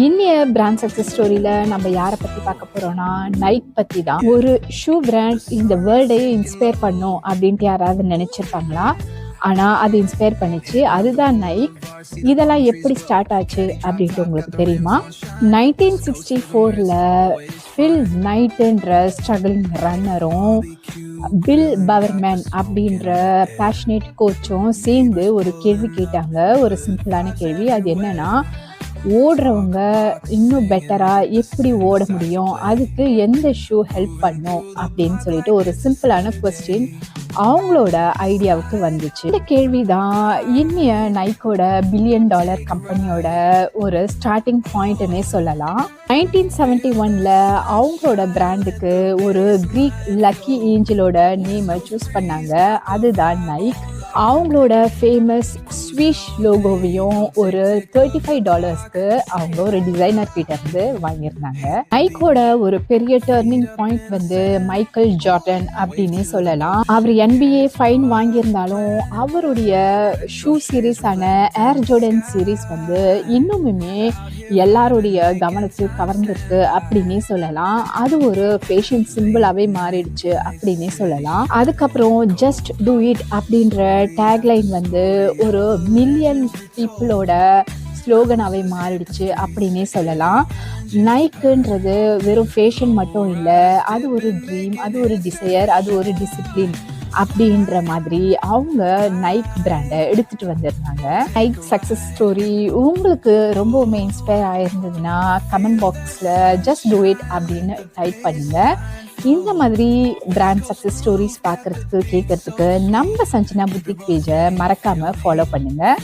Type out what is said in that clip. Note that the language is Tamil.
இன்னைய பிராண்ட் சக்ஸஸ் ஸ்டோரியில நம்ம யாரை பத்தி பார்க்க போறோம்னா நைக் பத்தி தான். ஒரு ஷூ பிராண்ட் இந்த வேர்ல்டையே இன்ஸ்பயர் பண்ணும் அப்படின்ட்டு யாராவது நினைச்சிருப்பாங்களா? ஆனா அது இன்ஸ்பயர் பண்ணிச்சு. அதுதான் நைக். இதெல்லாம் எப்படி ஸ்டார்ட் ஆச்சு அப்படின்ட்டு உங்களுக்கு தெரியுமா? 1964ல ஃபில் நைட்ன்ற ஸ்ட்ரகிளிங் ரன்னரும் பில் பவர்மேன் அப்படின்ற பேஷனேட் கோச்சும் சேர்ந்து ஒரு கேள்வி கேட்டாங்க. ஒரு சிம்பிளான கேள்வி. அது என்னன்னா, ஓடுறவங்க இன்னும் பெட்டராக எப்படி ஓட முடியும், அதுக்கு எந்த ஷூ ஹெல்ப் பண்ணும் அப்படின்னு சொல்லிட்டு ஒரு சிம்பிளான கொஸ்டின் அவங்களோட ஐடியாவுக்கு வந்துச்சு. இந்த கேள்வி தான் இன்னைய நைக்கோட $1 பில்லியன் கம்பெனியோட ஒரு ஸ்டார்டிங் பாயிண்ட்னே சொல்லலாம். 1971ல அவங்களோட பிராண்டுக்கு ஒரு கிரீக் லக்கி ஏஞ்சலோட நேமை சூஸ் பண்ணாங்க. அதுதான் நைக். அவங்களோட ஃபேமஸ் ஸ்விஷ் லோகோவையும் ஒரு $35க்கு அவங்க ஒரு டிசைனர் கிட்ட இருந்து வாங்கியிருந்தாங்க. நைக்கோட ஒரு பெரிய டர்னிங் பாயிண்ட் வந்து மைக்கேல் ஜார்டன் அப்படின்னே சொல்லலாம். அவர் NBA ஃபைன் வாங்கியிருந்தாலும் அவருடைய ஷூ சீரீஸான ஏர் ஜோர்டன் சீரீஸ் வந்து இன்னுமுமே எல்லாருடைய கவனத்தை கவர்ந்திருக்கு அப்படின்னே சொல்லலாம். அது ஒரு ஃபேஷன் சிம்பிளாவே மாறிடுச்சு அப்படின்னே சொல்லலாம். அதுக்கப்புறம் ஜஸ்ட் டூ இட் அப்படின்ற டேக்லைன் வந்து ஒரு மில்லியன் பீப்புளோட ஸ்லோகனாவே மாறிடுச்சு அப்படின்னே சொல்லலாம். நைக்குன்றது வெறும் ஃபேஷன் மட்டும் இல்லை, அது ஒரு ட்ரீம், அது ஒரு டிசையர், அது ஒரு டிசிப்ளின் அப்படின்ற மாதிரி அவங்க நைக் பிராண்டை எடுத்துட்டு வந்திருந்தாங்க. நைக் சக்ஸஸ் ஸ்டோரி உங்களுக்கு ரொம்பவுமே இன்ஸ்பயர் ஆயிருந்ததுன்னா கமெண்ட் பாக்ஸில் ஜஸ்ட் டூ இட் அப்படின்னு டைப் பண்ணுங்க. இந்த மாதிரி பிராண்ட் சக்ஸஸ் ஸ்டோரிஸ் பார்க்கறதுக்கு கேட்கறதுக்கு நம்ம சஞ்சனா புத்திக் பேஜை மறக்காம ஃபாலோ பண்ணுங்க.